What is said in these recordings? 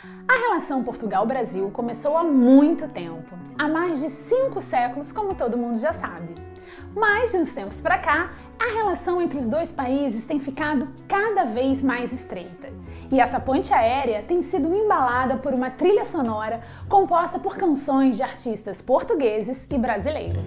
A relação Portugal-Brasil começou há muito tempo, há mais de 5 séculos, como todo mundo já sabe. Mas, de uns tempos para cá, a relação entre os dois países tem ficado cada vez mais estreita. E essa ponte aérea tem sido embalada por uma trilha sonora composta por canções de artistas portugueses e brasileiros.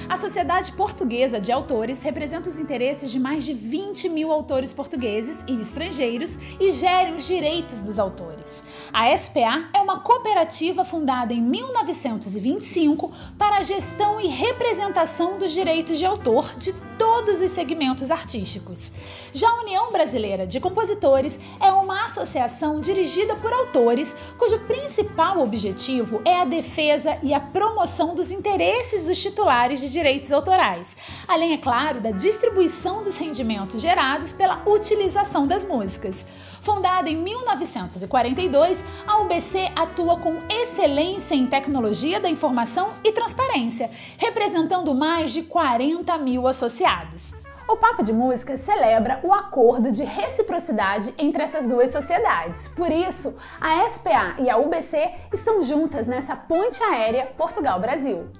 A Sociedade Portuguesa de Autores representa os interesses de mais de 20 mil autores portugueses e estrangeiros e gere os direitos dos autores. A SPA é uma cooperativa fundada em 1925 para a gestão e representação dos direitos de autor de todos os segmentos artísticos. Já a União Brasileira de Compositores é uma associação dirigida por autores cujo principal objetivo é a defesa e a promoção dos interesses dos titulares de direitos autorais, além, é claro, da distribuição dos rendimentos gerados pela utilização das músicas. Fundada em 1942, a UBC atua com excelência em tecnologia da informação e transparência, representando mais de 40 mil associados. O Papo de Música celebra o acordo de reciprocidade entre essas duas sociedades. Por isso, a SPA e a UBC estão juntas nessa ponte aérea Portugal-Brasil.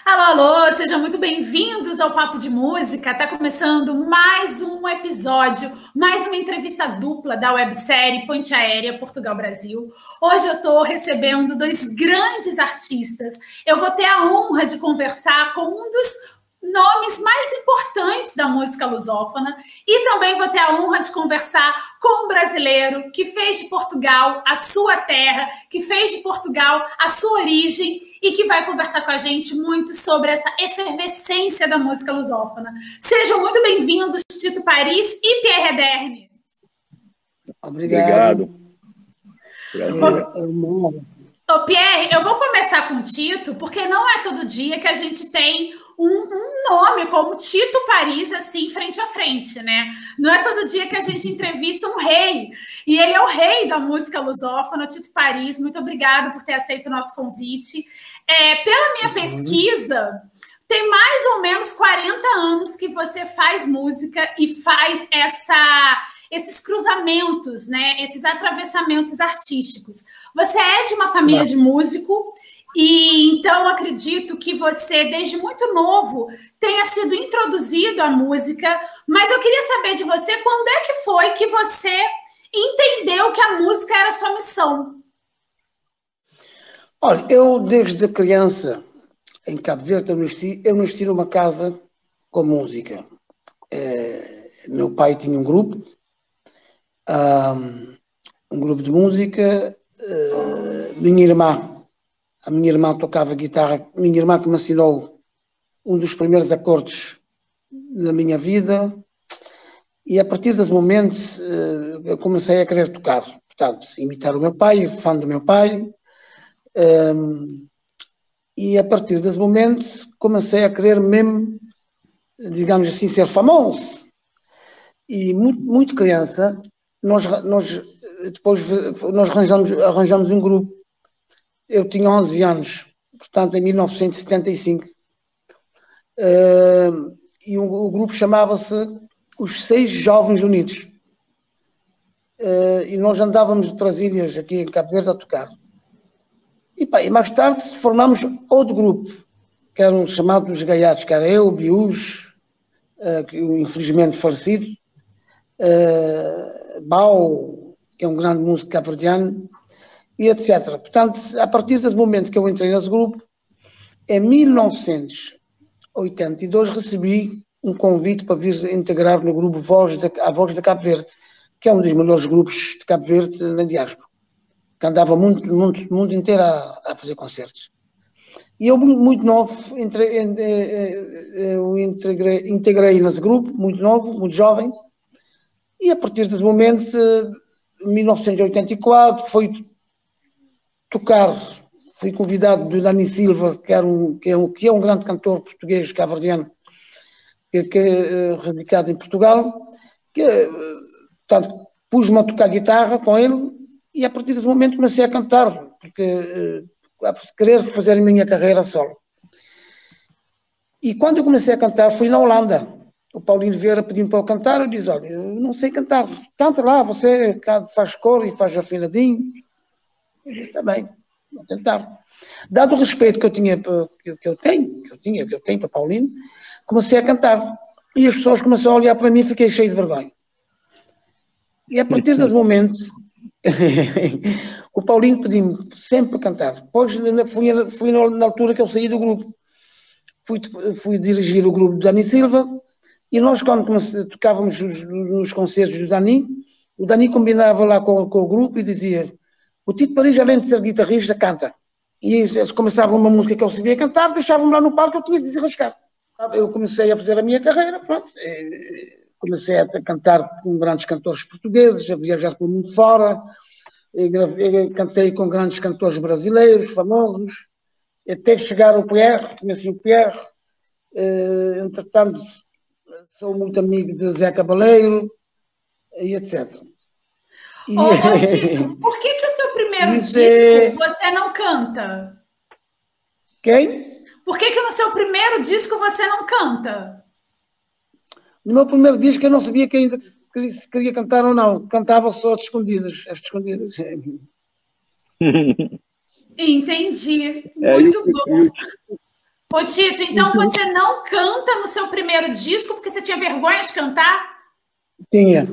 Alô, alô, sejam muito bem-vindos ao Papo de Música. Está começando mais um episódio, mais uma entrevista dupla da websérie Ponte Aérea Portugal-Brasil. Hoje eu estou recebendo dois grandes artistas. Eu vou ter a honra de conversar com um dos nomes mais importantes da música lusófona e também vou ter a honra de conversar com um brasileiro que fez de Portugal a sua terra, que fez de Portugal a sua origem e que vai conversar com a gente muito sobre essa efervescência da música lusófona. Sejam muito bem-vindos, Tito Paris e Pierre Rederne. Obrigado. Ô, Pierre, eu vou começar com o Tito, porque não é todo dia que a gente tem um nome como Tito Paris, assim, frente a frente, né? Não é todo dia que a gente entrevista um rei. E ele é o rei da música lusófona, Tito Paris. Muito obrigado por ter aceito o nosso convite. Pela minha pesquisa, tem mais ou menos 40 anos que você faz música e faz esses cruzamentos, né? Esses atravessamentos artísticos. Você é de uma família de músico, e então acredito que você, desde muito novo, tenha sido introduzido à música, mas eu queria saber de você quando é que foi que você entendeu que a música era a sua missão? Olha, eu desde criança, em Cabo Verde, eu nasci numa casa com música. Meu pai tinha um grupo de música, a minha irmã tocava guitarra, minha irmã que me ensinou um dos primeiros acordes da minha vida, e a partir desse momento eu comecei a querer tocar, portanto, imitar o meu pai, fã do meu pai, e a partir desse momento comecei a querer mesmo, digamos assim, ser famoso. E muito criança, nós arranjamos um grupo. Eu tinha 11 anos, portanto, em 1975, e o grupo chamava-se Os Seis Jovens Unidos. E nós andávamos para as ilhas aqui em Cabo Verde a tocar. E mais tarde formámos outro grupo, que eram chamados Os Gaiatos, que era eu, Bius, que infelizmente falecido, Bau, que é um grande músico cabo-verdiano, e etc. Portanto, a partir desse momento que eu entrei nesse grupo, em 1982 recebi um convite para vir integrar no grupo A Voz de Cabo Verde, que é um dos melhores grupos de Cabo Verde na diáspora, que andava mundo inteiro a fazer concertos. E eu, muito novo, integrei nesse grupo, muito novo, muito jovem, e a partir desse momento, em 1984, fui convidado do Dani Silva, que é um grande cantor português cabo-verdiano, que é radicado em Portugal, portanto, pus-me a tocar guitarra com ele, e a partir desse momento comecei a cantar, porque querer fazer a minha carreira solo. E quando eu comecei a cantar, fui na Holanda, o Paulino Vieira pediu para eu cantar, eu disse, olha, eu não sei cantar, canta lá, você faz cor e faz afinadinho. Eu disse, está bem, vou tentar. Dado o respeito que eu tinha, que eu tenho para Paulino, comecei a cantar. E as pessoas começaram a olhar para mim e fiquei cheio de vergonha. E a partir desse momento, o Paulinho pediu-me sempre para cantar. Depois fui na altura que eu saí do grupo. Fui dirigir o grupo do Dani Silva e nós, quando tocávamos nos concertos do Dani, o Dani combinava lá com o grupo e dizia: o Tito Paris, além de ser guitarrista, canta. E eles começavam uma música que eu sabia cantar, deixavam-me lá no palco, eu tinha que desenrascar. Eu comecei a fazer a minha carreira, pronto. Comecei a cantar com grandes cantores portugueses, a viajar pelo mundo fora, cantei com grandes cantores brasileiros, famosos, até chegar ao Pierre, conheci o Pierre, entretanto sou muito amigo de Zé Cabaleiro, e etc. Ô, Tito, por que o seu primeiro disco você não canta? Quem? Por que no seu primeiro disco você não canta? No meu primeiro disco eu não sabia que ainda se queria cantar ou não. Cantava só às escondidas. Entendi. Muito bom. Ô, Tito, então você não canta no seu primeiro disco porque você tinha vergonha de cantar? Tinha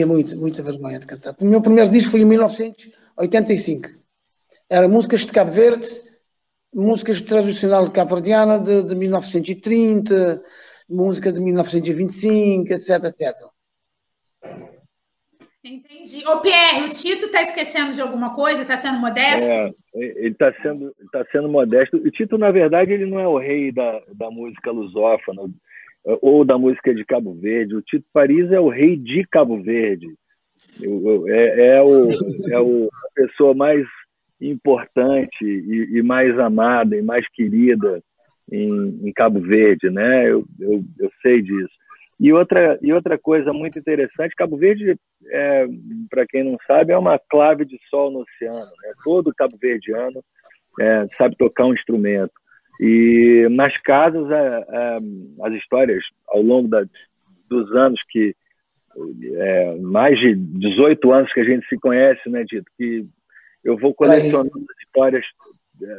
muita vergonha de cantar. O meu primeiro disco foi em 1985. Era músicas de Cabo Verde, músicas tradicional de cabo-verdiana de 1930, música de 1925, etc, etc. Entendi. Ô, Pierre, o Tito está esquecendo de alguma coisa? Está sendo modesto? Ele está sendo modesto. O Tito, na verdade, ele não é o rei da música lusófona ou da música de Cabo Verde. O Tito Paris é o rei de Cabo Verde. A pessoa mais importante e mais amada e mais querida em Cabo Verde, né? Eu sei disso. E outra coisa muito interessante, Cabo Verde, para quem não sabe, é uma clave de sol no oceano, né? Todo cabo-verdiano sabe tocar um instrumento. E nas casas, as histórias, ao longo dos anos, mais de 18 anos que a gente se conhece, né, Tito? Que eu vou colecionando as histórias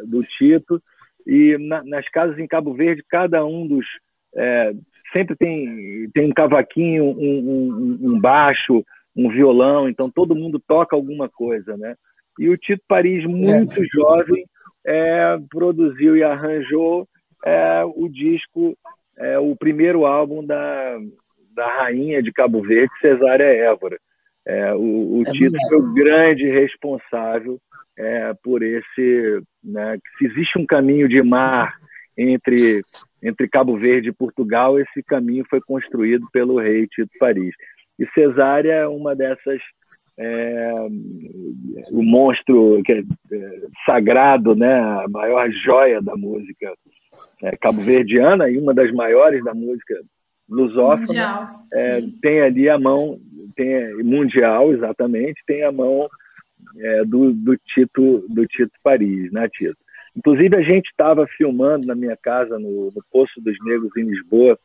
do Tito, e nas casas em Cabo Verde, cada um dos... sempre tem um cavaquinho, um baixo, um violão, então todo mundo toca alguma coisa, né? E o Tito Paris, muito jovem, produziu e arranjou o disco, o primeiro álbum da rainha de Cabo Verde, Cesária Évora. O Tito foi o grande responsável por esse... né, que se existe um caminho de mar entre Cabo Verde e Portugal, esse caminho foi construído pelo rei Tito Paris. E Cesária é uma dessas, o monstro sagrado, né, a maior joia da música cabo-verdiana e uma das maiores da música lusófona. Tem ali a mão, mundial, exatamente, tem a mão do Tito Paris, né, Tito? Inclusive, a gente estava filmando na minha casa, no Poço dos Negros, em Lisboa,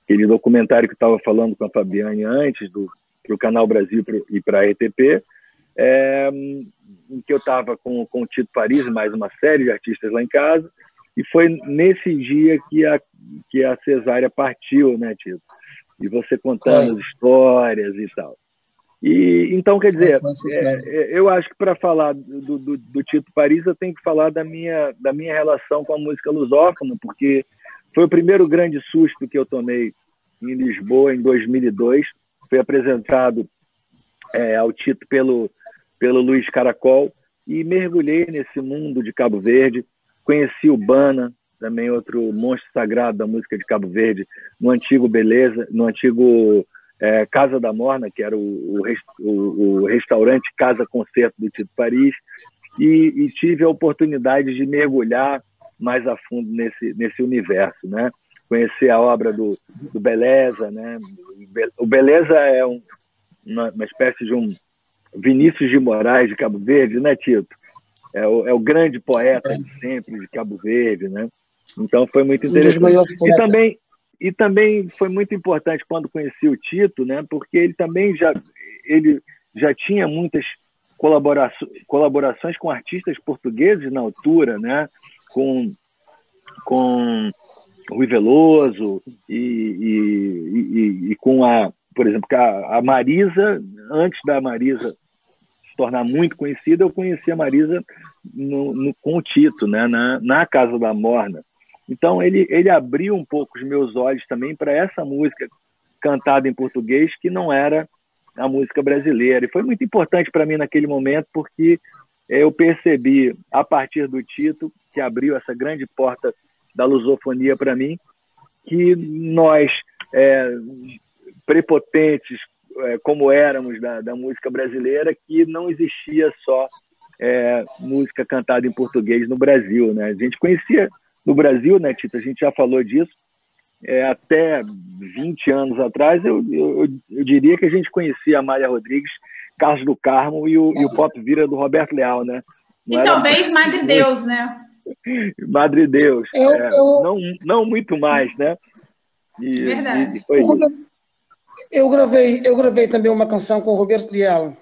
aquele documentário que eu estava falando com a Fabiane antes, para o Canal Brasil e para a ETP, em que eu estava com o Tito Paris e mais uma série de artistas lá em casa, e foi nesse dia que a Cesária partiu, né, Tito? E você contando as histórias e tal. E, então, quer dizer, eu acho que para falar do Tito Paris, eu tenho que falar da minha relação com a música lusófona, porque foi o primeiro grande susto que eu tomei em Lisboa, em 2002. Foi apresentado ao Tito pelo Luiz Caracol, e mergulhei nesse mundo de Cabo Verde. Conheci o Bana, também outro monstro sagrado da música de Cabo Verde, no antigo Casa da Morna, que era o restaurante Casa Concerto do Tito Paris, e tive a oportunidade de mergulhar mais a fundo nesse universo, né? Conhecer a obra do Beleza, né? O Beleza é uma espécie de um Vinícius de Moraes de Cabo Verde, né, Tito? É o grande poeta de sempre de Cabo Verde, né? Então foi muito interessante. E também E também foi muito importante quando conheci o Tito, né? Porque ele também já tinha muitas colaborações com artistas portugueses na altura, né? Com Rui Veloso e com por exemplo, a Marisa. Antes da Marisa se tornar muito conhecida, eu conheci a Marisa com o Tito, né? Na Casa da Morna. Então ele abriu um pouco os meus olhos também para essa música cantada em português, que não era a música brasileira. E foi muito importante para mim naquele momento, porque eu percebi, a partir do Tito, que abriu essa grande porta da lusofonia para mim, que nós, prepotentes como éramos da música brasileira, que não existia só música cantada em português no Brasil, né? A gente conhecia no Brasil, né, Tito? A gente já falou disso. Até 20 anos atrás, eu diria que a gente conhecia a Amália Rodrigues, Carlos do Carmo e o Pop Vira do Roberto Leal, né? Não talvez Madre Deus, né? Madre Deus. Não muito mais, né? Verdade. Eu gravei também uma canção com o Roberto Leal,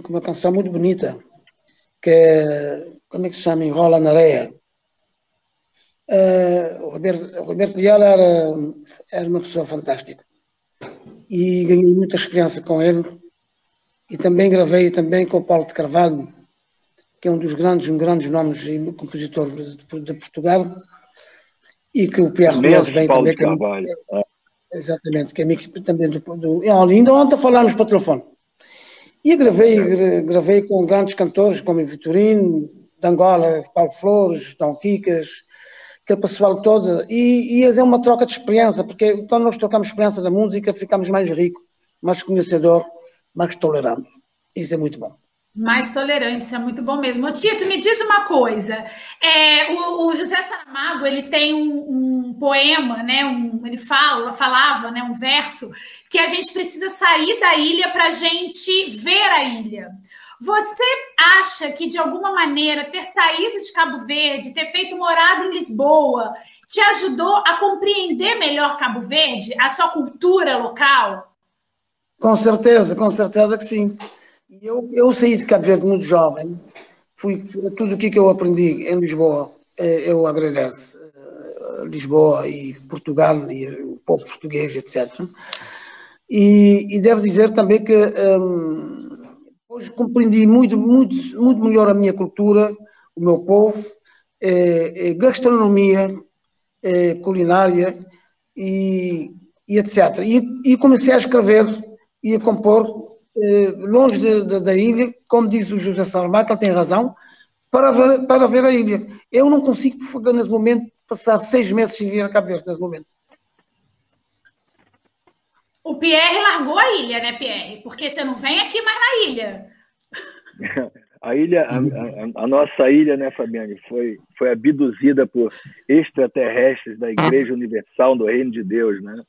uma canção muito bonita, que é, como é que se chama? Enrola na Areia. O Roberto Leal era uma pessoa fantástica e ganhei muita experiência com ele, e também gravei com o Paulo de Carvalho, que é um grandes nomes e compositor de Portugal, e que o Pierre conhece bem também. Exatamente, que é amigo também ainda ontem falámos para o telefone. E gravei com grandes cantores como o Vitorino, de Angola, Paulo Flores, Dom Quicas, aquele pessoal todo, e é uma troca de experiência, porque quando nós trocamos experiência da música, ficamos mais ricos, mais conhecedor, mais tolerante. Isso é muito bom. Mais tolerante, isso é muito bom mesmo. Ô, Tito, me diz uma coisa. O José Saramago, ele tem um poema, né? Ele falava, né? Um verso, que a gente precisa sair da ilha para a gente ver a ilha. Você acha que, de alguma maneira, ter saído de Cabo Verde, ter feito morada em Lisboa, te ajudou a compreender melhor Cabo Verde, a sua cultura local? Com certeza que sim. Eu saí de Cabo Verde muito jovem, tudo o que eu aprendi em Lisboa, eu agradeço. Lisboa e Portugal e o povo português, etc. E devo dizer também que hoje compreendi muito melhor a minha cultura, o meu povo, gastronomia, culinária e etc. E comecei a escrever e a compor longe da ilha, como diz o José Saramago, ele tem razão, para ver a ilha. Eu não consigo, nesse momento, passar 6 meses sem vir a Cabo Verde, nesse momento. O Pierre largou a ilha, né, Pierre? Porque você não vem aqui mais na ilha. A ilha, a nossa ilha, né, Fabiane, foi abduzida por extraterrestres da Igreja Universal do Reino de Deus, né?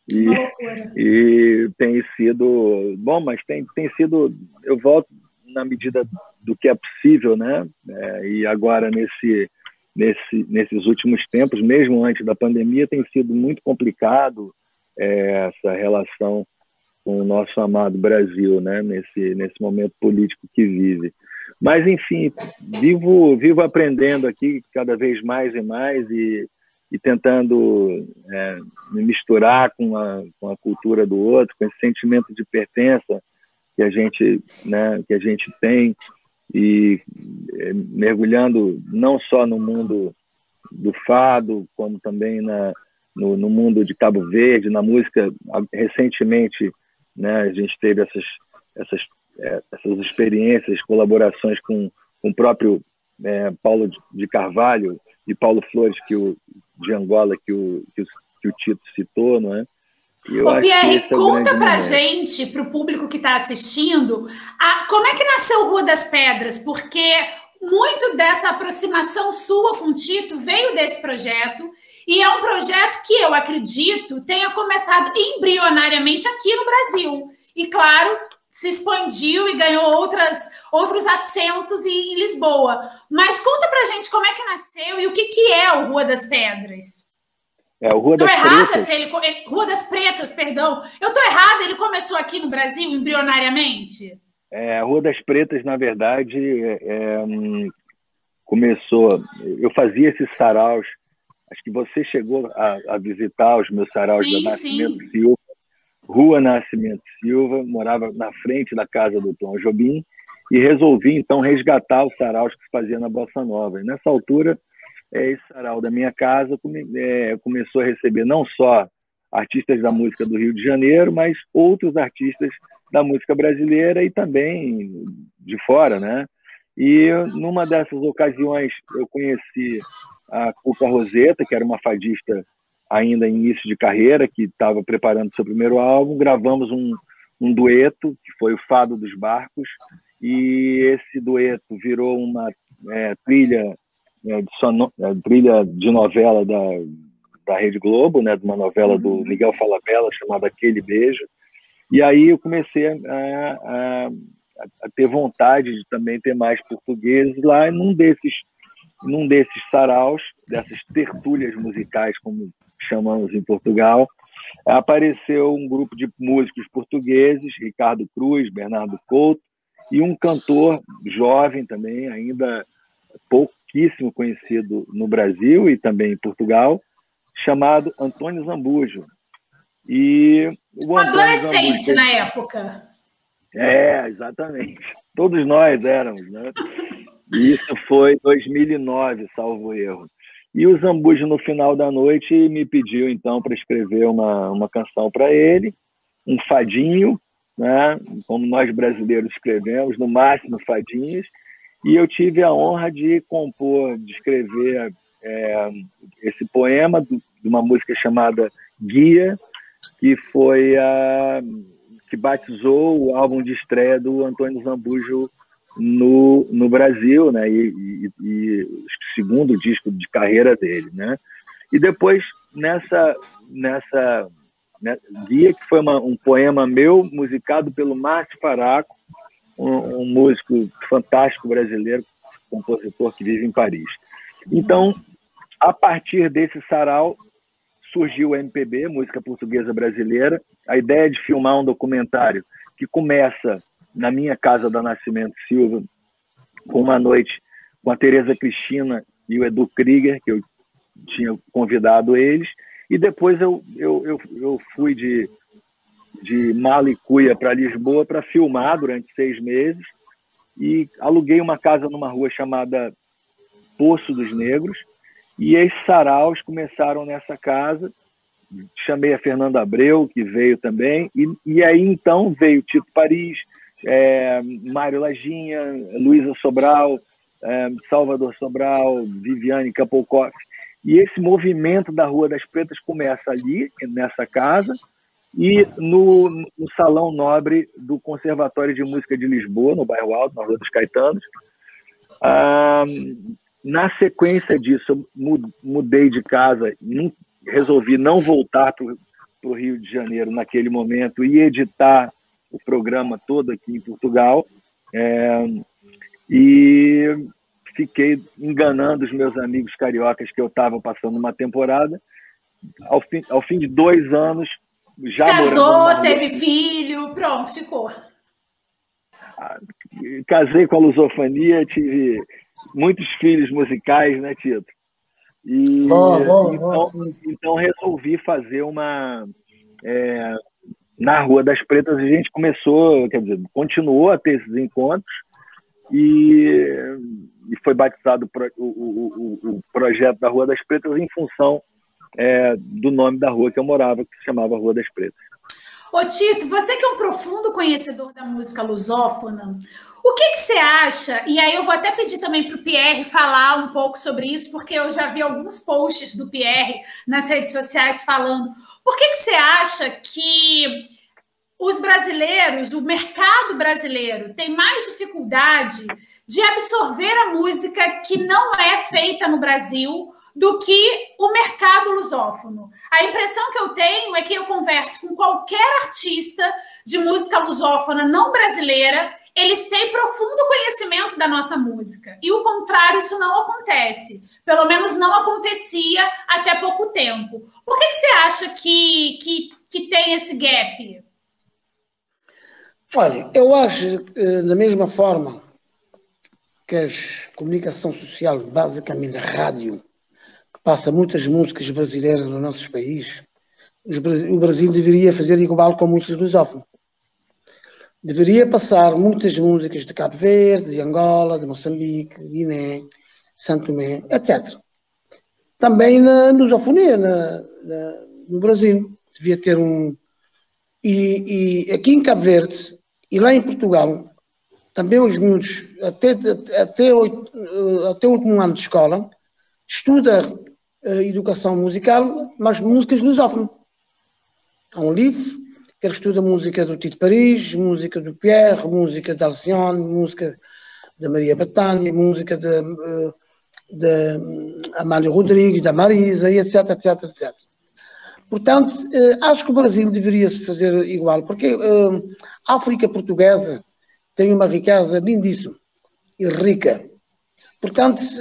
E tem sido bom, mas tem sido, eu volto na medida do que é possível, né? E agora nesses últimos tempos, mesmo antes da pandemia, tem sido muito complicado essa relação com o nosso amado Brasil, né? Nesse momento político que vive. Mas enfim, vivo aprendendo aqui cada vez mais e mais e tentando me misturar com a cultura do outro, com esse sentimento de pertença que a gente tem, e mergulhando não só no mundo do fado, como também no mundo de Cabo Verde, na música. Recentemente, né, a gente teve essas experiências, colaborações com o próprio Paulo de Carvalho e Paulo Flores, de Angola, que o Tito citou, não é? Ô, Pierre, conta pra gente, pro público que está assistindo, como é que nasceu Rua das Pedras? Porque muito dessa aproximação sua com o Tito veio desse projeto, e é um projeto que eu acredito tenha começado embrionariamente aqui no Brasil. E, claro, se expandiu e ganhou outros assentos em Lisboa. Mas conta pra gente como é que nasceu e o que é o Rua das Pedras. O Rua das Pretas. Rua das Pretas, perdão. Eu estou errada, ele começou aqui no Brasil, embrionariamente? A Rua das Pretas, na verdade, começou... Eu fazia esses saraus, acho que você chegou a visitar os meus saraus da Nascimento Silva, Rua Nascimento Silva, morava na frente da casa do Tom Jobim, e resolvi, então, resgatar os saraus que se fazia na Bossa Nova. E nessa altura, esse sarau da minha casa começou a receber não só artistas da música do Rio de Janeiro, mas outros artistas da música brasileira e também de fora, né? E numa dessas ocasiões eu conheci a Cuca Roseta, que era uma fadista ainda em início de carreira, que estava preparando seu primeiro álbum. Gravamos um dueto, que foi o Fado dos Barcos, e esse dueto virou uma trilha de novela da Rede Globo, né, de uma novela do Miguel Falabella chamada Aquele Beijo. E aí eu comecei a ter vontade de também ter mais portugueses lá, e num desses saraus, dessas tertúlias musicais, como chamamos em Portugal, apareceu um grupo de músicos portugueses, Ricardo Cruz, Bernardo Couto, e um cantor jovem também, ainda pouquíssimo conhecido no Brasil e também em Portugal, chamado Antônio Zambujo. E o adolescente Zambujo, na época. Exatamente. Todos nós éramos, né? E isso foi 2009, salvo erro. E o Zambujo, no final da noite, me pediu, então, para escrever uma canção para ele, um fadinho, né? Como nós brasileiros escrevemos, no máximo fadinhos, e eu tive a honra de compor, de escrever esse poema de uma música chamada Guia, que foi que batizou o álbum de estreia do Antônio Zambujo no Brasil, né? E o segundo disco de carreira dele, né? E depois nessa Guia, que foi um poema meu musicado pelo Márcio Faraco, um músico fantástico brasileiro, compositor que vive em Paris. Então, a partir desse sarau surgiu o MPB, Música Portuguesa Brasileira, a ideia de filmar um documentário que começa na minha casa da Nascimento Silva, com uma noite com a Tereza Cristina e o Edu Krieger, que eu tinha convidado eles, e depois eu fui de mala e cuia para Lisboa para filmar durante 6 meses, e aluguei uma casa numa rua chamada Poço dos Negros, e esses saraus começaram nessa casa. Chamei a Fernanda Abreu, que veio também, e aí então veio Tito Paris, Mário Lajinha, Luísa Sobral, Salvador Sobral, Viviane Kapolkoff. E esse movimento da Rua das Pretas começa ali, nessa casa, e no Salão Nobre do Conservatório de Música de Lisboa, no Bairro Alto, na Rua dos Caetanos. Na sequência disso, eu mudei de casa, resolvi não voltar para o Rio de Janeiro naquele momento e editar o programa todo aqui em Portugal. E fiquei enganando os meus amigos cariocas que eu estava passando uma temporada. Ao fim de 2 anos, já casou, teve filho, pronto, ficou. Casei com a lusofonia, tive muitos filhos musicais, né, Tito? E então resolvi fazer na Rua das Pretas. A gente começou, quer dizer, continuou a ter esses encontros, e foi batizado o projeto da Rua das Pretas em função do nome da rua que eu morava, que se chamava Rua das Pretas. Ô Tito, você que é um profundo conhecedor da música lusófona, o que você acha? E aí eu vou até pedir também para o Pierre falar um pouco sobre isso, porque eu já vi alguns posts do Pierre nas redes sociais falando. Por que você acha que os brasileiros, o mercado brasileiro, tem mais dificuldade de absorver a música que não é feita no Brasil do que o mercado lusófono? A impressão que eu tenho é que eu converso com qualquer artista de música lusófona não brasileira eles têm profundo conhecimento da nossa música. E o contrário, isso não acontece. Pelo menos não acontecia até pouco tempo. Por que você acha que tem esse gap? Olha, eu acho da mesma forma que a comunicação social, basicamente a rádio, que passa muitas músicas brasileiras no nosso país, o Brasil deveria fazer igual com a música lusófona. Deveria passar muitas músicas de Cabo Verde, de Angola, de Moçambique, Guiné, Santo Tomé, etc. Também na lusofonia, no Brasil. Devia ter um... E aqui em Cabo Verde e lá em Portugal, também os miúdos, até o último ano de escola, estuda educação musical, mas músicas lusófonas. Há um livro que ele estuda música do Tito Paris, música do Pierre, música de Alcione, música da Maria Bethânia, música de Amália Rodrigues, da Marisa, e etc, etc, etc. Portanto, acho que o Brasil deveria se fazer igual, porque a África portuguesa tem uma riqueza lindíssima e rica. Portanto, se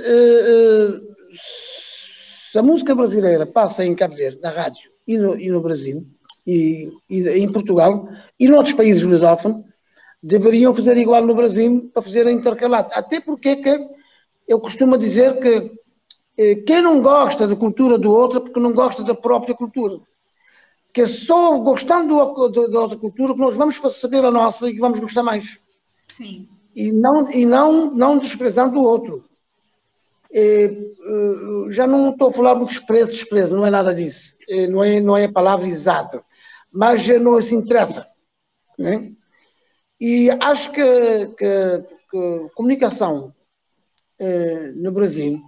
a música brasileira passa em Cabo Verde, na rádio, e no Brasil, e em Portugal, e noutros países lusófonos, deveriam fazer igual no Brasil para fazer intercalado. Até porque eu costumo dizer que quem não gosta da cultura do outro é porque não gosta da própria cultura. Que é só gostando da outra cultura que nós vamos saber a nossa e que vamos gostar mais. Sim. E não desprezando o outro. Já não estou a falar do desprezo, não é nada disso. Não é a palavra exata. Mas não se interessa. Né? E acho que a comunicação no Brasil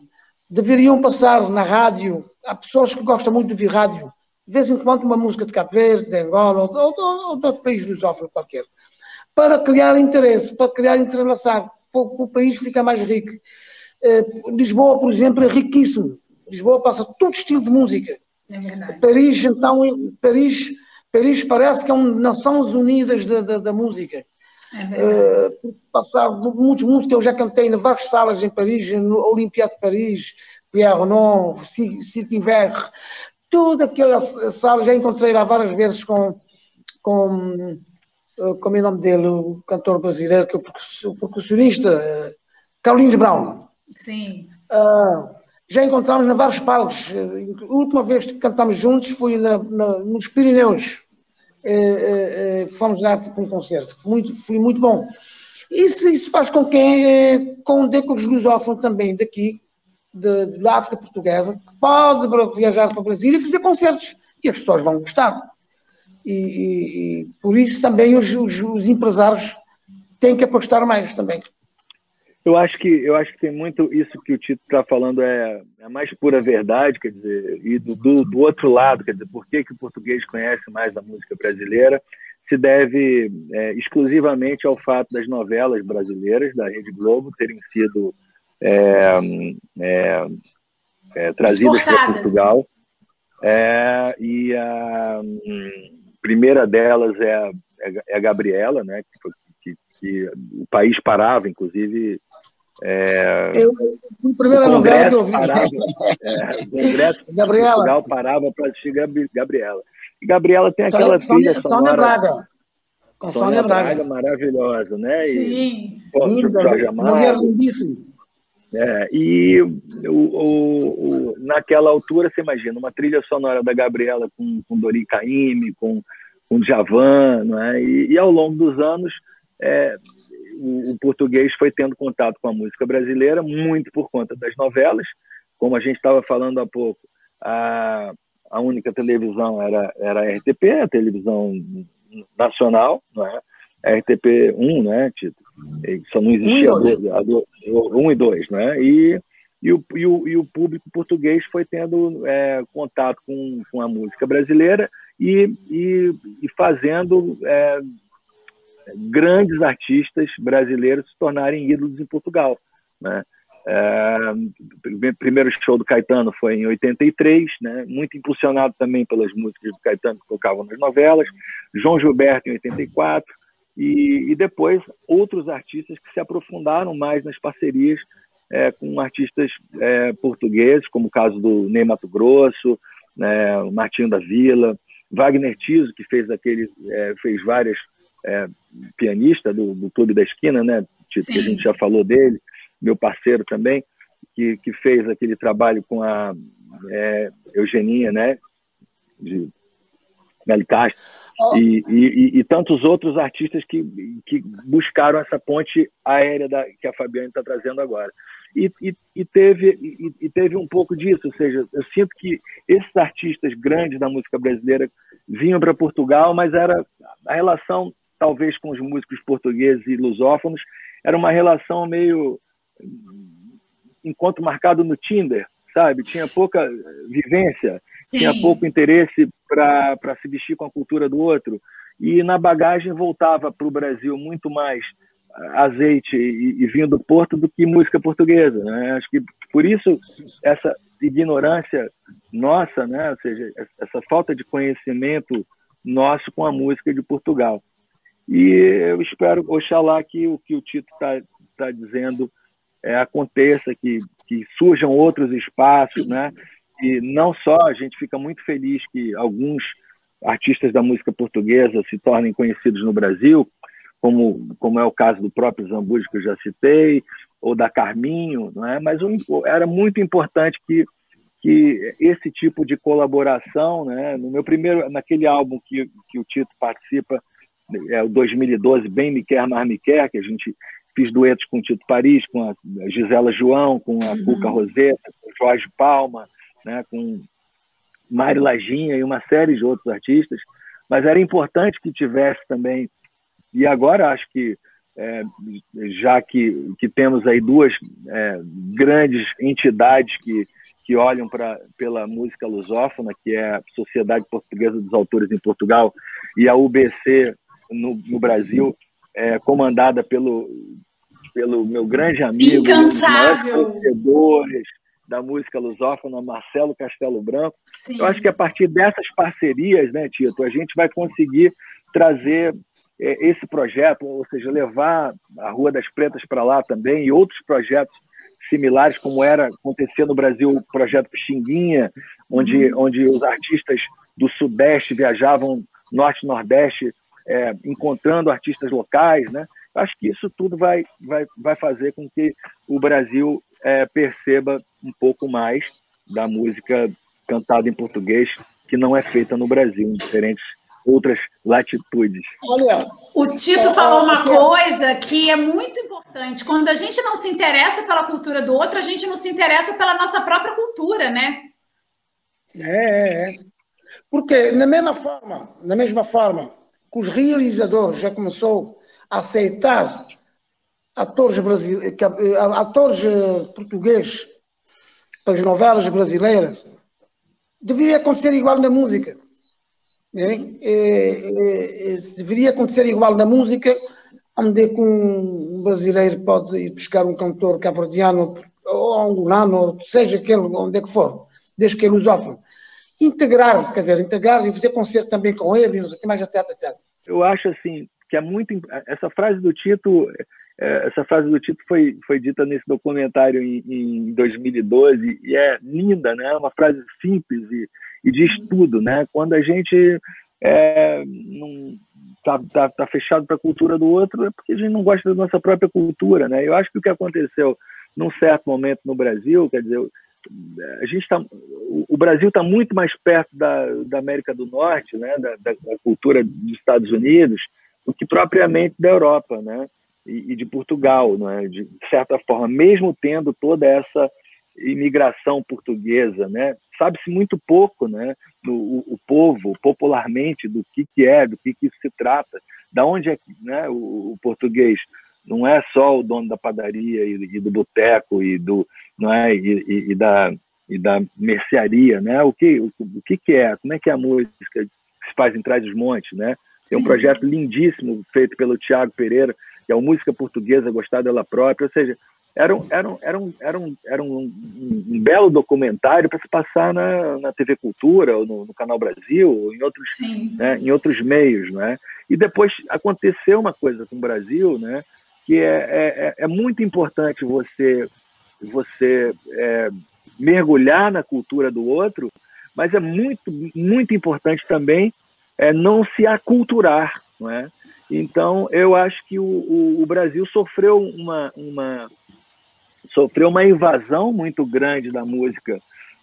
deveriam passar na rádio. Há pessoas que gostam muito de ouvir rádio. De vez em quando uma música de Cabo Verde, de Angola ou de outro país lusófono qualquer. Para criar interesse, para criar interrelação, para o país ficar mais rico. Lisboa, por exemplo, é riquíssimo. Lisboa passa todo estilo de música. É verdade. Paris, então, Paris parece que é uma Nações Unidas da música. É verdade. Passar muitas músicas, eu já cantei em várias salas em Paris, no Olympiade de Paris, Pierre Renaud, Cirque Vert, toda aquela sala, já encontrei lá várias vezes como é o nome dele, o cantor brasileiro, que é o percussionista, Carlinhos Brown. Sim. Já encontramos em vários palcos. A última vez que cantámos juntos foi nos Pirineus. Fomos lá para um concerto. Foi muito bom. Isso faz com que os lusófonos também daqui, da África Portuguesa, que pode viajar para o Brasil e fazer concertos. E as pessoas vão gostar. E por isso também os empresários têm que apostar mais também. Eu acho que tem muito isso que o Tito está falando, é a mais pura verdade, quer dizer, e do outro lado, quer dizer, por que o português conhece mais a música brasileira, se deve exclusivamente ao fato das novelas brasileiras da Rede Globo terem sido trazidas para Portugal. E a primeira delas é a Gabriela, né, que o país parava, inclusive. A primeira novela que eu vi. O Congresso de Portugal parava para assistir Gabriela. E Gabriela tem aquela trilha sonora. Com Sônia Braga. Maravilhosa, né? Sim. Mulher lindíssima. E naquela altura, você imagina, uma trilha sonora da Gabriela com Dori Caymmi, com Djavan, né? E ao longo dos anos, o português foi tendo contato com a música brasileira, muito por conta das novelas. Como a gente estava falando há pouco, a única televisão era a RTP, a televisão nacional, não é? A RTP1, né, Tito? Só não existia a 1 e 2, né? E o público português foi tendo contato com a música brasileira e fazendo grandes artistas brasileiros se tornarem ídolos em Portugal, né? O primeiro show do Caetano foi em 83, né? Muito impulsionado também pelas músicas do Caetano que tocavam nas novelas. João Gilberto em 84, e depois outros artistas que se aprofundaram mais nas parcerias com artistas portugueses, como o caso do Ney Matogrosso, né, o Martinho da Vila, Wagner Tiso, que fez fez várias pianistas do Clube da Esquina, né, que a gente já falou dele, meu parceiro também, que fez aquele trabalho com a Eugeninha, né, de Meli Castro, e tantos outros artistas que buscaram essa ponte aérea que a Fabiane está trazendo agora. E teve um pouco disso, ou seja, eu sinto que esses artistas grandes da música brasileira vinham para Portugal, mas era a relação, talvez, com os músicos portugueses e lusófonos, era uma relação meio encontro marcado no Tinder, sabe? Tinha pouca vivência, tinha pouco interesse para se vestir com a cultura do outro, e na bagagem voltava para o Brasil muito mais azeite e vinho do Porto do que música portuguesa, né? Acho que por isso essa ignorância nossa, né? Ou seja, essa falta de conhecimento nosso com a música de Portugal. E eu espero, oxalá, que o que o Tito está dizendo aconteça, que surjam outros espaços, né? E não só, a gente fica muito feliz que alguns artistas da música portuguesa se tornem conhecidos no Brasil, como é o caso do próprio Zambujo, que eu já citei, ou da Carminho, não é? Mas era muito importante que esse tipo de colaboração, né? Naquele álbum que o Tito participa, o 2012, Bem Me Quer, Mar Me Quer, que a gente fiz duetos com o Tito Paris, com a Gisela João, com a Cuca Roseta, com o Jorge Palma, né? Com Mari Lajinha e uma série de outros artistas, mas era importante que tivesse também. E agora acho que, já que temos aí duas grandes entidades que olham pela música lusófona, que é a Sociedade Portuguesa dos Autores em Portugal e a UBC no Brasil, comandada pelo meu grande amigo, incansável, torcedores da música lusófona, Marcelo Castelo Branco. Sim. Eu acho que a partir dessas parcerias, né, Tito, a gente vai conseguir trazer esse projeto, ou seja, levar a Rua das Pretas para lá também, e outros projetos similares, como acontecia no Brasil o projeto Pixinguinha, onde os artistas do Sudeste viajavam Norte e Nordeste, encontrando artistas locais, né? Acho que isso tudo vai fazer com que o Brasil perceba um pouco mais da música cantada em português, que não é feita no Brasil, em diferentes outras latitudes. Olha, o Tito falou uma coisa que é muito importante. Quando a gente não se interessa pela cultura do outro, a gente não se interessa pela nossa própria cultura, né? Porque na mesma forma que os realizadores já começou a aceitar atores portugueses para as novelas brasileiras, deveria acontecer igual na música. Deveria acontecer igual na música, onde um brasileiro pode ir buscar um cantor cabo-verdiano ou angolano, seja aquele onde é que for, desde que é lusófono. Integrar e fazer concerto também com ele, etc. Eu acho assim que é muito essa frase do Tito foi dita nesse documentário em 2012 e é linda, né? Uma frase simples e diz tudo, né? Quando a gente não tá fechado para a cultura do outro, é porque a gente não gosta da nossa própria cultura, né? Eu acho que o que aconteceu num certo momento no Brasil, quer dizer, o Brasil está muito mais perto da América do Norte, né? Da cultura dos Estados Unidos, do que propriamente da Europa, né? E de Portugal, né? De certa forma, mesmo tendo toda essa imigração portuguesa, né? Sabe-se muito pouco, né? O povo, popularmente, do que isso se trata, da onde é, né? O português não é só o dono da padaria e do boteco não é? E da mercearia, né? O que é? Como é que é a música que se faz em Trás-os-Montes, né? Tem um projeto lindíssimo feito pelo Tiago Pereira, que é a música portuguesa gostada dela própria, ou seja, era um belo documentário para se passar na TV Cultura, ou no Canal Brasil, ou em outros meios, né? E depois aconteceu uma coisa com o Brasil, né? Que é muito importante você mergulhar na cultura do outro, mas é muito, muito importante também não se aculturar, não é? Então, eu acho que o Brasil sofreu uma invasão muito grande da música,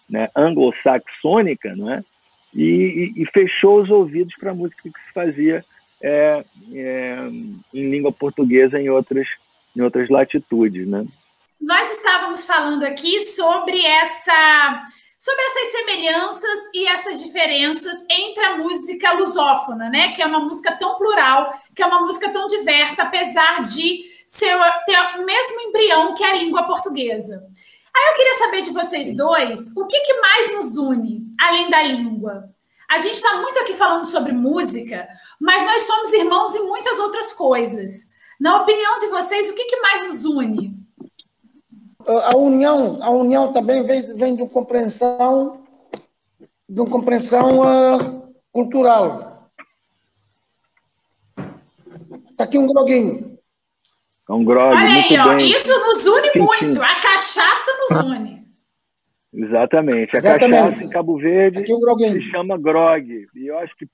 né, anglo-saxônica, não é? E fechou os ouvidos para a música que se fazia em língua portuguesa em outras latitudes, né? Nós estávamos falando aqui sobre essas semelhanças e essas diferenças entre a música lusófona, né? Que é uma música tão plural, que é uma música tão diversa, apesar de ter o mesmo embrião que a língua portuguesa. Aí eu queria saber de vocês dois, o que mais nos une, além da língua? A gente está muito aqui falando sobre música, mas nós somos irmãos em muitas outras coisas. Na opinião de vocês, o que mais nos une? A união também vem de uma compreensão cultural. Está aqui um groguinho. É um grog. Olha muito aí, ó, bem. isso nos une muito. A cachaça nos une. Exatamente. A cachaça em Cabo Verde se chama grog. E eu acho que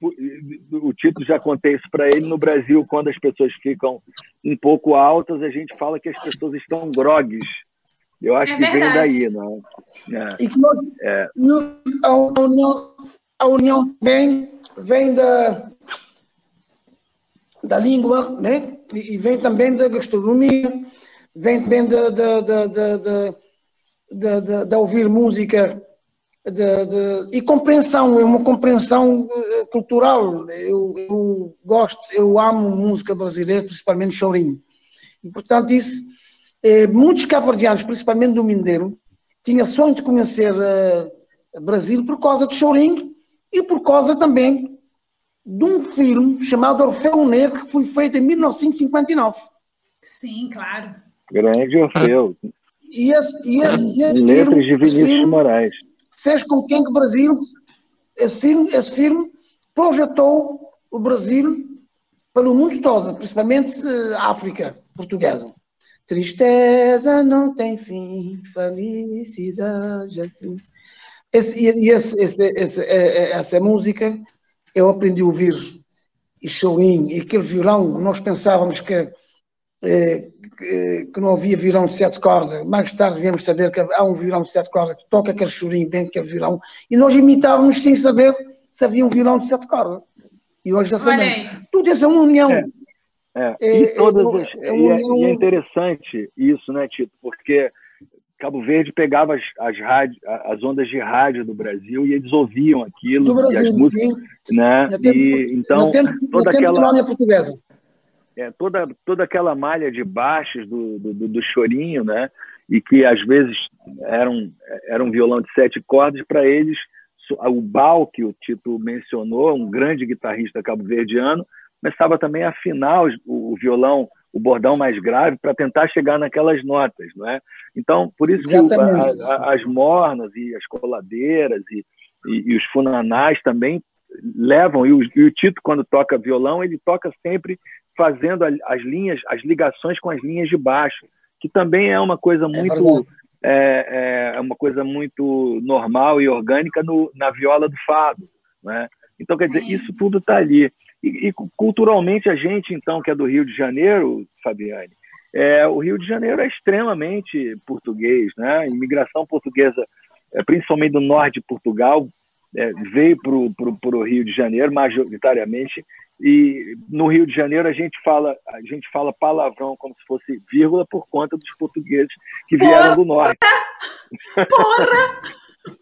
o Tito já contei isso para ele. No Brasil, quando as pessoas ficam um pouco altas, a gente fala que as pessoas estão grogues. Eu acho que vem daí, não? E que a união vem da língua, né? E vem também da gastronomia, vem também de ouvir música e compreensão, é uma compreensão cultural. Eu gosto, eu amo música brasileira, principalmente chorinho. E, portanto, isso, muitos cabo-verdianos, principalmente do Mindelo, tinham sonho de conhecer Brasil por causa do chorinho e por causa também de um filme chamado Orfeu Negro, que foi feito em 1959. Sim, claro. Grande Orfeu. E esse letras de Vinícius de Moraes. Fez com que o Brasil, esse filme projetou o Brasil pelo mundo todo, principalmente a África portuguesa. Tristeza não tem fim, felicidade assim. Essa música eu aprendi a ouvir, e chorinho, e aquele violão, nós pensávamos que não havia violão de 7 cordas. Mais tarde viemos saber que há um violão de 7 cordas que toca aquele chorinho bem, aquele violão, e nós imitávamos sem saber se havia um violão de 7 cordas. E hoje já sabemos. Tudo isso é uma união. E é interessante isso, né, Tito? Porque Cabo Verde pegava as ondas de rádio do Brasil e eles ouviam aquilo, do Brasil, e as músicas, sim, né? Então toda aquela colônia portuguesa. Toda aquela malha de baixos do chorinho, né? E que às vezes era um violão de 7 cordas, para eles, o Bal, que o Tito mencionou, um grande guitarrista cabo-verdiano, começava também a afinar o violão, o bordão mais grave, para tentar chegar naquelas notas, não é? Então, por isso que as mornas e as coladeiras e os funanais também levam, e o Tito, quando toca violão, ele toca sempre fazendo as ligações com as linhas de baixo, que também é uma coisa muito uma coisa muito normal e orgânica na viola do fado, né? Então, quer dizer, isso tudo está ali. E culturalmente, a gente, então, que é do Rio de Janeiro, Fabiane, o Rio de Janeiro é extremamente português, né? A imigração portuguesa, principalmente do norte de Portugal, veio para o Rio de Janeiro, majoritariamente, e no Rio de Janeiro a gente fala palavrão como se fosse vírgula por conta dos portugueses que vieram do norte. Porra!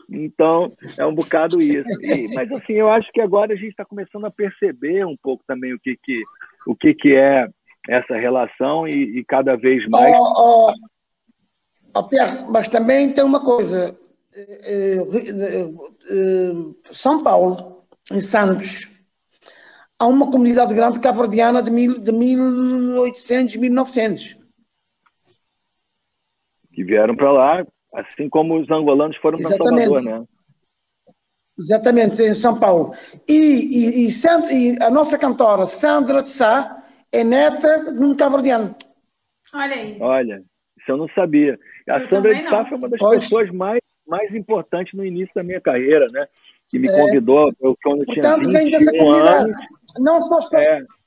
Então, é um bocado isso. Mas, assim, eu acho que agora a gente está começando a perceber um pouco também o que é essa relação e cada vez mais... Pierre, mas também tem uma coisa. São Paulo, em Santos, há uma comunidade grande cabo-verdiana de 1800, 1900. que vieram para lá, assim como os angolanos foram para Salvador, né? Exatamente, em São Paulo. E a nossa cantora Sandra de Sá é neta de um cabo-verdiano. Olha aí. Olha, isso eu não sabia. A Sandra de Sá foi uma das pessoas mais importantes no início da minha carreira, né? Que me convidou quando eu tinha 21 vem dessa comunidade. Anos.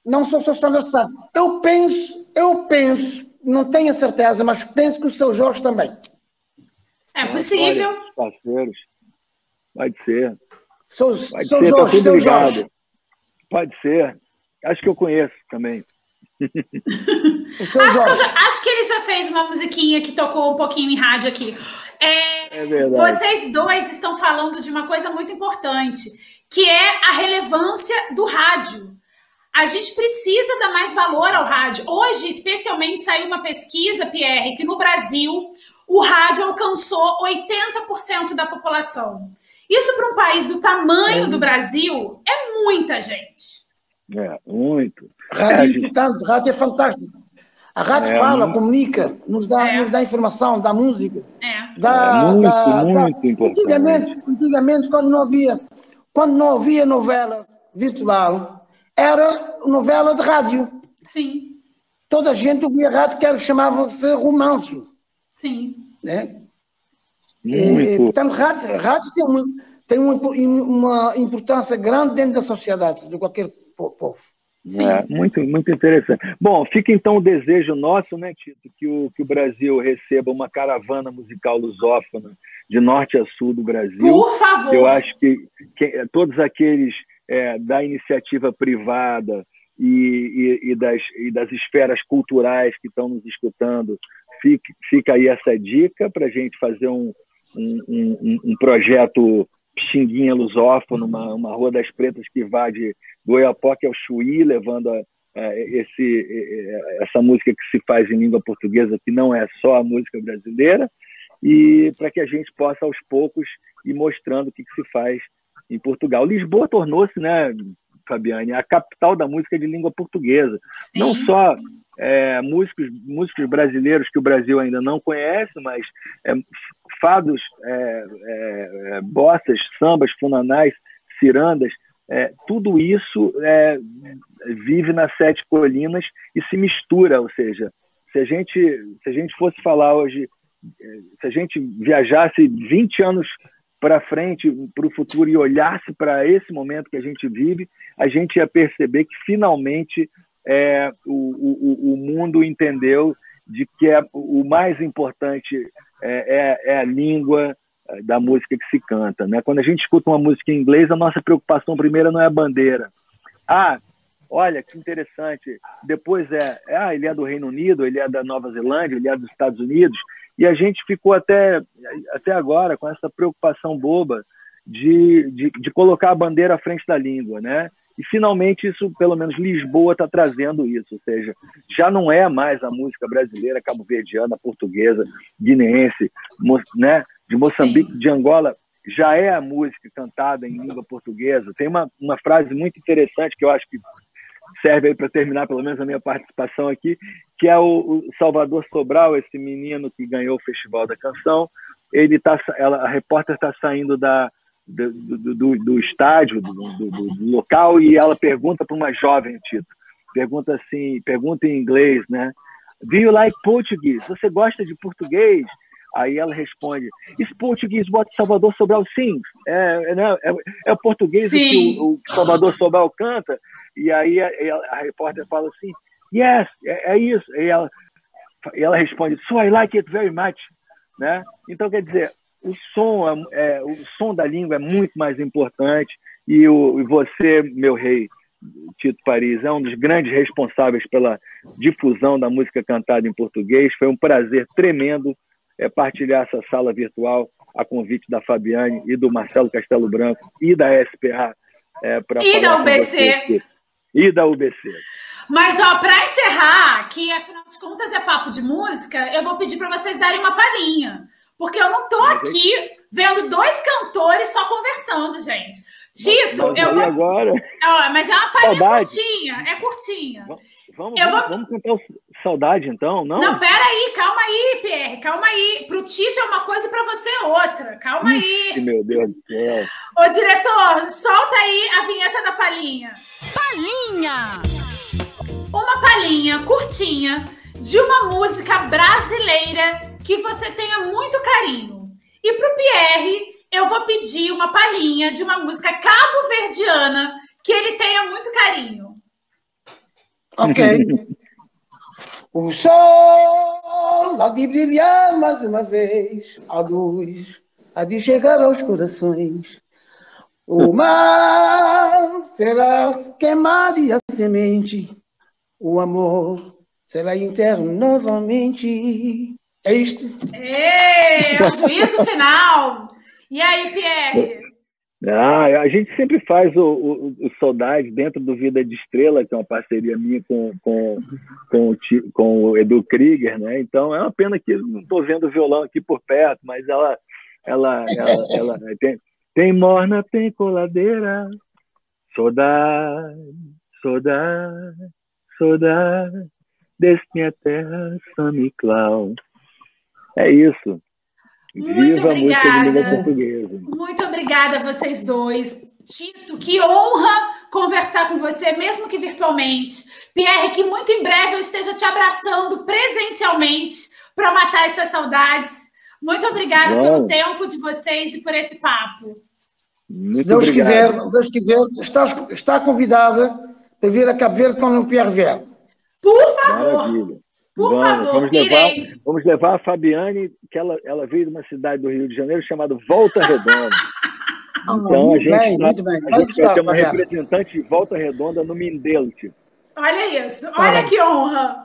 Não sou só Sandra de Sá. Eu penso, não tenho a certeza, mas penso que o seu Jorge também. É possível. Olha, parceiros. Pode ser. Pode ser, Jorge, tá tudo ligado. Jorge. Pode ser. Acho que eu conheço também. Acho que ele já fez uma musiquinha que tocou um pouquinho em rádio aqui. É verdade. Vocês dois estão falando de uma coisa muito importante, que é a relevância do rádio. A gente precisa dar mais valor ao rádio. Hoje, especialmente, saiu uma pesquisa, Pierre, que no Brasil o rádio alcançou 80% da população. Isso para um país do tamanho do Brasil é muita gente. É, muito. Rádio é importante, rádio é fantástico. A rádio fala, comunica, nos dá informação, dá música. Muito importante. Antigamente, quando não havia novela virtual, era novela de rádio. Sim. Toda a gente ouvia rádio que chamava-se romance. Sim. Né? Portanto, rádio tem uma importância grande dentro da sociedade, de qualquer povo. Muito interessante. Bom, fica então o desejo nosso, né, Tito, que o Brasil receba uma caravana musical lusófona de norte a sul do Brasil. Por favor! Eu acho que todos aqueles da iniciativa privada e das esferas culturais que estão nos escutando, fica aí essa dica para a gente fazer um projeto Pixinguinha lusófono, uma Rua das Pretas que vai do Oiapoque ao Chuí, levando essa música que se faz em língua portuguesa, que não é só a música brasileira, e para que a gente possa, aos poucos, ir mostrando o que se faz em Portugal. Lisboa tornou-se, né, Fabiane, a capital da música de língua portuguesa. Sim. Não só músicos brasileiros que o Brasil ainda não conhece, mas fados, bossas, sambas, funanais, cirandas, tudo isso vive nas Sete Colinas e se mistura, ou seja, se a gente fosse falar hoje, se a gente viajasse 20 anos para frente, para o futuro, e olhasse para esse momento que a gente vive, a gente ia perceber que finalmente o mundo entendeu de que o mais importante é a língua da música que se canta, né? Quando a gente escuta uma música em inglês, a nossa preocupação primeira não é a bandeira. Olha, que interessante. Depois ele é do Reino Unido, ele é da Nova Zelândia, ele é dos Estados Unidos, e a gente ficou até agora com essa preocupação boba de colocar a bandeira à frente da língua, né? E finalmente isso, pelo menos Lisboa está trazendo isso, ou seja, já não é mais a música brasileira, cabo-verdiana, portuguesa, guineense, né? De Moçambique, de Angola, já é a música cantada em língua portuguesa. Tem uma frase muito interessante que eu acho que serve aí para terminar, pelo menos a minha participação aqui, que é o Salvador Sobral, esse menino que ganhou o Festival da Canção. A repórter está saindo do estádio, do local, e ela pergunta para uma jovem, Tito, pergunta em inglês, né? Do you like Portuguese? Você gosta de português? Aí ela responde, is Portuguese what Salvador Sobral sings? É o português que o Salvador Sobral canta? E aí a repórter fala assim, yes, é isso. E ela responde, so I like it very much. Né? Então, quer dizer, o som da língua é muito mais importante, e você, meu rei, Tito Paris, é um dos grandes responsáveis pela difusão da música cantada em português. Foi um prazer tremendo partilhar essa sala virtual a convite da Fabiane e do Marcelo Castelo Branco e da SPA. E da UBC. E da UBC. Mas, para encerrar, que afinal de contas é papo de música, eu vou pedir para vocês darem uma palhinha. Porque eu não estou aqui vendo dois cantores só conversando, gente. Tito, eu vou... Agora... mas é uma palhinha curtinha, é curtinha. Vamos cantar Saudade, então, não? Não, peraí, calma aí, Pierre, calma aí. Pro Tito é uma coisa e pra você é outra. Calma aí. Meu Deus do céu. Ô, diretor, solta aí a vinheta da palhinha. Palhinha! Uma palhinha curtinha de uma música brasileira que você tenha muito carinho. E pro Pierre, eu vou pedir uma palhinha de uma música cabo-verdiana que ele tenha muito carinho. Ok. O sol há de brilhar mais uma vez, a luz há de chegar aos corações. O mar será queimado e a semente, o amor será interno novamente. É isto. É o juízo final. E aí, Pierre? A gente sempre faz o Saudade dentro do Vida de Estrela, que é uma parceria minha com o Edu Krieger, né? Então é uma pena que não estou vendo o violão aqui por perto, mas ela tem morna, tem coladeira, saudade, saudade, saudade desse minha terra, São Nicolau. É isso. Muito Viva obrigada. A música de língua portuguesa. Muito obrigada a vocês dois. Tito, que honra conversar com você, mesmo que virtualmente. Pierre, que muito em breve eu esteja te abraçando presencialmente para matar essas saudades. Muito obrigada pelo tempo de vocês e por esse papo. Deus quiser, está convidada para vir a Cabo Verde quando o Pierre vier. Por favor. Maravilha. Por favor, vamos levar a Fabiane, que ela veio de uma cidade do Rio de Janeiro chamada Volta Redonda. Então a gente vai ter uma representante de Volta Redonda no Mindelo. Olha isso, olha que honra.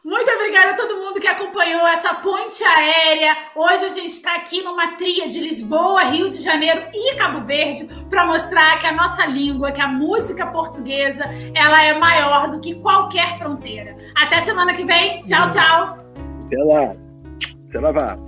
Muito obrigada a todo mundo que acompanhou essa ponte aérea. Hoje a gente está aqui numa tria de Lisboa, Rio de Janeiro e Cabo Verde para mostrar que a nossa língua, que a música portuguesa, ela é maior do que qualquer fronteira. Até semana que vem. Tchau, tchau. Até lá. Até lá.